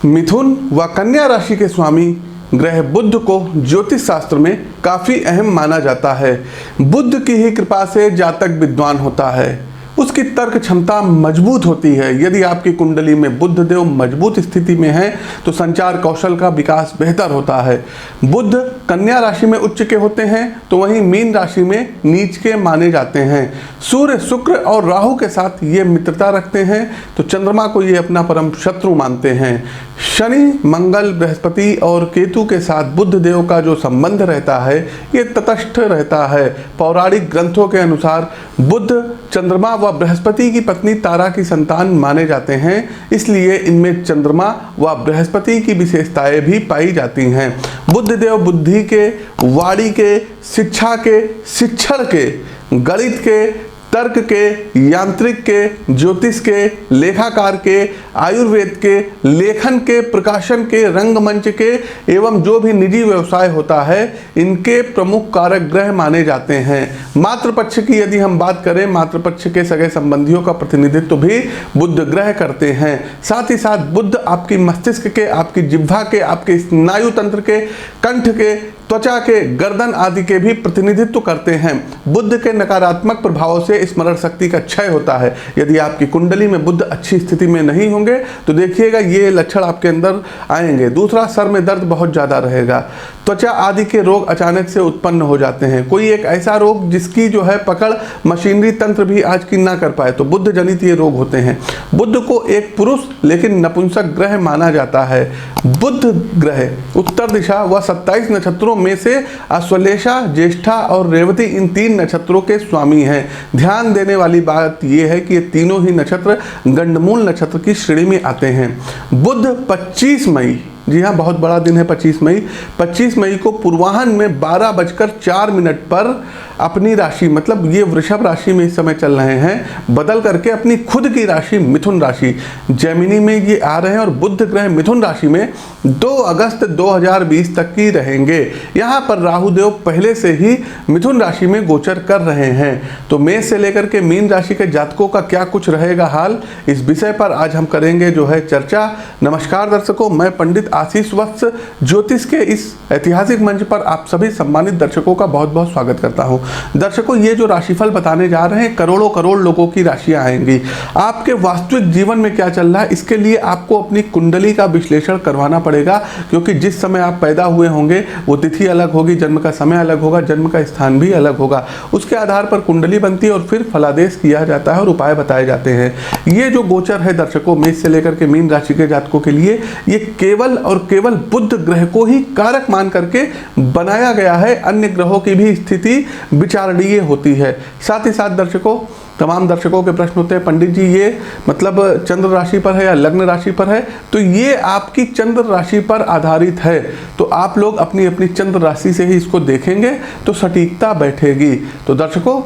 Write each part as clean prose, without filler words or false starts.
मिथुन व कन्या राशि के स्वामी ग्रह बुध को ज्योतिष शास्त्र में काफ़ी अहम माना जाता है। बुध की ही कृपा से जातक विद्वान होता है, उसकी तर्क क्षमता मजबूत होती है। यदि आपकी कुंडली में बुध देव मजबूत स्थिति में है तो संचार कौशल का विकास बेहतर होता है। बुध कन्या राशि में उच्च के होते हैं तो वहीं मीन राशि में नीच के माने जाते हैं। सूर्य, शुक्र और राहु के साथ ये मित्रता रखते हैं तो चंद्रमा को ये अपना परम शत्रु मानते हैं। शनि, मंगल, बृहस्पति और केतु के साथ बुध देव का जो संबंध रहता है ये तटस्थ रहता है। पौराणिक ग्रंथों के अनुसार बुध चंद्रमा व बृहस्पति की पत्नी तारा की संतान माने जाते हैं, इसलिए इनमें चंद्रमा व बृहस्पति की विशेषताएं भी पाई जाती हैं। बुध देव बुद्धि के, वाणी के, शिक्षा के, शिक्षण के, गणित के, तर्क के, यांत्रिक के, ज्योतिष के, लेखाकार के, आयुर्वेद के, लेखन के, प्रकाशन के, रंगमंच के एवं जो भी निजी व्यवसाय होता है इनके प्रमुख कारक ग्रह माने जाते हैं। मातृपक्ष की यदि हम बात करें, मातृपक्ष के सगे संबंधियों का प्रतिनिधित्व भी बुध ग्रह करते हैं। साथ ही साथ बुध आपकी मस्तिष्क के, आपकी जिह्वा के, आपके स्नायु तंत्र के, कंठ के, त्वचा के, गर्दन आदि के भी प्रतिनिधित्व करते हैं। बुध के नकारात्मक प्रभाव से स्मरण शक्ति का क्षय होता है। यदि आपकी कुंडली में बुध अच्छी स्थिति में नहीं होंगे तो देखिएगा ये लक्षण आपके अंदर आएंगे। दूसरा, सर में दर्द बहुत ज़्यादा रहेगा। त्वचा आदि के रोग अचानक से उत्पन्न हो जाते हैं। कोई एक ऐसा रोग जिसकी जो है पकड़ मशीनरी तंत्र भी आज की ना कर पाए तो बुध जनित ये रोग होते हैं। बुध को एक पुरुष लेकिन नपुंसक ग्रह माना जाता है। बुध ग्रह उत्तर दिशा व 27 नक्षत्रों में से अश्वलेषा, ज्येष्ठा और रेवती इन 3 नक्षत्रों के स्वामी हैं। ध्यान देने वाली बात यह है कि ये तीनों ही नक्षत्र गंडमूल नक्षत्र की श्रेणी में आते हैं। बुध 25 मई, जी हाँ बहुत बड़ा दिन है 25 मई को पूर्वाह्न में 12:04 पर अपनी राशि, मतलब ये वृषभ राशि में इस समय चल रहे हैं, बदल करके अपनी खुद की राशि मिथुन राशि जेमिनी में ये आ रहे हैं और बुध ग्रह मिथुन राशि में 2 अगस्त 2020 तक की रहेंगे। यहाँ पर राहुदेव पहले से ही मिथुन राशि में गोचर कर रहे हैं। तो मेष से लेकर के मीन राशि के जातकों का क्या कुछ रहेगा हाल, इस विषय पर आज हम करेंगे जो है चर्चा। नमस्कार दर्शकों, मैं पंडित आशीष वत्स ज्योतिष के इस ऐतिहासिक मंच पर आप सभी सम्मानित दर्शकों का बहुत बहुत स्वागत करता हूं। दर्शकों, ये जो राशिफल बताने जा रहे हैं, करोड़ों करोड़ लोगों की राशियां आएंगी। आपके वास्तविक जीवन में क्या चल रहा है इसके लिए आपको अपनी कुंडली का विश्लेषण करवाना पड़ेगा, क्योंकि जिस समय आप पैदा हुए होंगे वो तिथि अलग होगी, जन्म का समय अलग होगा, जन्म का स्थान भी अलग होगा। उसके आधार पर कुंडली बनती है और फिर फलादेश किया जाता है और उपाय बताए जाते हैं। ये जो गोचर है दर्शकों मेष से लेकर के मीन राशि के जातकों के लिए, ये केवल और केवल बुध ग्रह को ही कारक मान करके बनाया गया है। अन्य ग्रहों की भी स्थिति विचारणीय होती है। साथ ही साथ दर्शकों, तमाम दर्शकों के प्रश्न होते हैं, पंडित जी ये मतलब चंद्र राशि पर है या लग्न राशि पर है, तो ये आपकी चंद्र राशि पर आधारित है। तो आप लोग अपनी अपनी चंद्र राशि से ही इसको देखेंगे तो सटीकता बैठेगी। तो दर्शकों,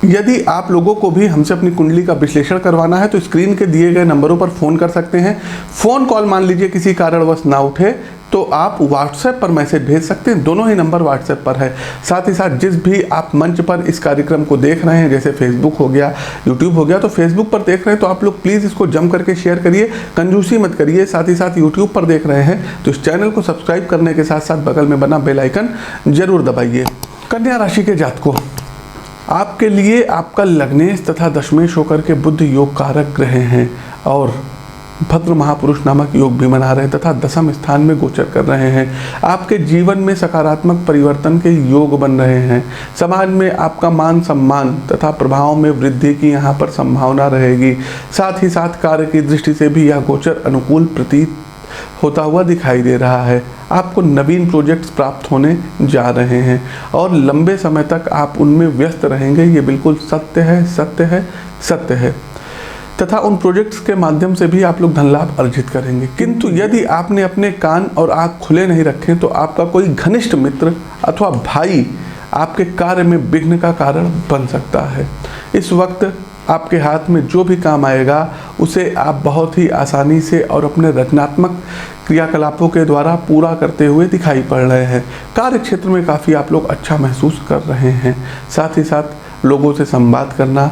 यदि आप लोगों को भी हमसे अपनी कुंडली का विश्लेषण करवाना है तो स्क्रीन के दिए गए नंबरों पर फ़ोन कर सकते हैं। फ़ोन कॉल मान लीजिए किसी कारणवश ना उठे तो आप व्हाट्सएप पर मैसेज भेज सकते हैं। दोनों ही नंबर व्हाट्सएप पर है। साथ ही साथ जिस भी आप मंच पर इस कार्यक्रम को देख रहे हैं, जैसे फेसबुक हो गया, यूट्यूब हो गया, तो फेसबुक पर देख रहे हैं तो आप लोग प्लीज़ इसको जम करके शेयर करिए, कंजूसी मत करिए। साथ ही साथ यूट्यूब पर देख रहे हैं तो इस चैनल को सब्सक्राइब करने के साथ साथ बगल में बना बेल आइकन जरूर दबाइए। कन्या राशि के जातकों, आपके लिए आपका लग्नेश तथा दशमेश होकर के बुध योग कारक ग्रह हैं और भद्र महापुरुष नामक योग भी मना रहे हैं तथा दशम स्थान में गोचर कर रहे हैं। आपके जीवन में सकारात्मक परिवर्तन के योग बन रहे हैं। समाज में आपका मान सम्मान तथा प्रभाव में वृद्धि की यहाँ पर संभावना रहेगी। साथ ही साथ कार्य की दृष्टि से भी यह गोचर अनुकूल प्रतीत होता हुआ दिखाई दे रहा है। आपको नवीन प्रोजेक्ट्स प्राप्त होने जा रहे हैं और लंबे समय तक आप उनमें व्यस्त रहेंगे। ये बिल्कुल सत्य है, सत्य है, सत्य है। तथा उन प्रोजेक्ट्स के माध्यम से भी आप लोग धन लाभ अर्जित करेंगे। किंतु यदि आपने अपने कान और आँख खुले नहीं रखे तो आपका कोई घनिष्ठ मित्र अथवा भाई आपके कार्य में विघ्न का कारण बन सकता है। इस वक्त आपके हाथ में जो भी काम आएगा उसे आप बहुत ही आसानी से और अपने रचनात्मक क्रियाकलापों के द्वारा पूरा करते हुए दिखाई पड़ रहे हैं। कार्य क्षेत्र में काफ़ी आप लोग अच्छा महसूस कर रहे हैं। साथ ही साथ लोगों से संवाद करना,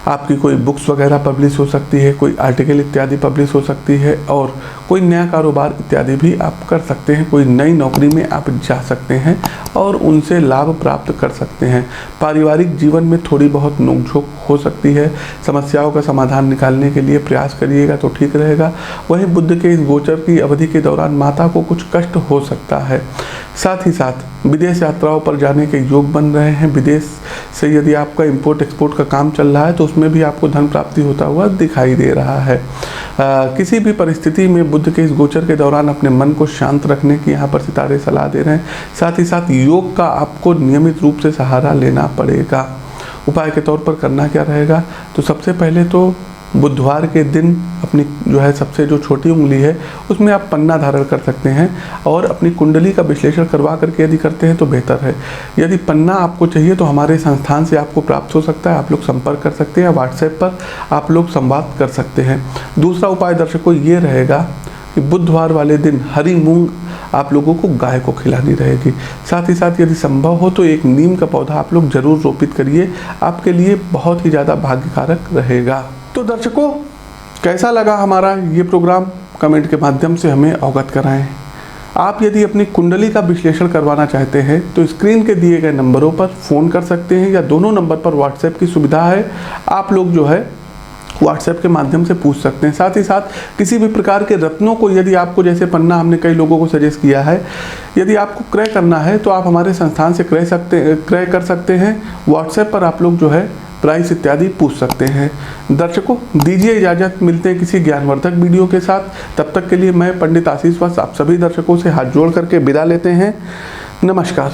आपकी कोई बुक्स वगैरह पब्लिश हो सकती है, कोई आर्टिकल इत्यादि पब्लिश हो सकती है, और कोई नया कारोबार इत्यादि भी आप कर सकते हैं। कोई नई नौकरी में आप जा सकते हैं और उनसे लाभ प्राप्त कर सकते हैं। पारिवारिक जीवन में थोड़ी बहुत नोकझोंक हो सकती है, समस्याओं का समाधान निकालने के लिए प्रयास करिएगा तो ठीक रहेगा। वहीं बुध के इस गोचर की अवधि के दौरान माता को कुछ कष्ट हो सकता है। साथ ही साथ विदेश यात्राओं पर जाने के योग बन रहे हैं। विदेश से यदि आपका इंपोर्ट एक्सपोर्ट का काम चल रहा है तो उसमें भी आपको धन प्राप्ति होता हुआ दिखाई दे रहा है। किसी भी परिस्थिति में बुध के इस गोचर के दौरान अपने मन को शांत रखने की यहाँ पर सितारे सलाह दे रहे हैं। साथ ही साथ योग का आपको नियमित रूप से सहारा लेना पड़ेगा। उपाय के तौर पर करना क्या रहेगा, तो सबसे पहले तो बुधवार के दिन अपनी जो है सबसे जो छोटी उंगली है उसमें आप पन्ना धारण कर सकते हैं और अपनी कुंडली का विश्लेषण करवा करके यदि करते हैं तो बेहतर है। यदि पन्ना आपको चाहिए तो हमारे संस्थान से आपको प्राप्त हो सकता है, आप लोग संपर्क कर सकते हैं, व्हाट्सएप पर आप लोग संवाद कर सकते हैं। दूसरा उपाय दर्शकों ये रहेगा कि बुधवार वाले दिन हरी मूंग आप लोगों को गाय को खिलानी रहेगी। साथ ही साथ यदि संभव हो तो एक नीम का पौधा आप लोग जरूर रोपित करिए, आपके लिए बहुत ही ज़्यादा भाग्यकारक रहेगा। तो दर्शकों, कैसा लगा हमारा ये प्रोग्राम, कमेंट के माध्यम से हमें अवगत कराएं। आप यदि अपनी कुंडली का विश्लेषण करवाना चाहते हैं तो स्क्रीन के दिए गए नंबरों पर फ़ोन कर सकते हैं या दोनों नंबर पर व्हाट्सएप की सुविधा है, आप लोग जो है व्हाट्सएप के माध्यम से पूछ सकते हैं। साथ ही साथ किसी भी प्रकार के रत्नों को यदि आपको, जैसे पन्ना हमने कई लोगों को सजेस्ट किया है, यदि आपको क्रय करना है तो आप हमारे संस्थान से क्रय कर सकते हैं। व्हाट्सएप पर आप लोग जो है प्राइस इत्यादि पूछ सकते हैं। दर्शकों दीजिए इजाज़त, मिलते हैं किसी ज्ञानवर्धक वीडियो के साथ। तब तक के लिए मैं पंडित आशीष वत्स आप सभी दर्शकों से हाथ जोड़ करके विदा लेते हैं। नमस्कार।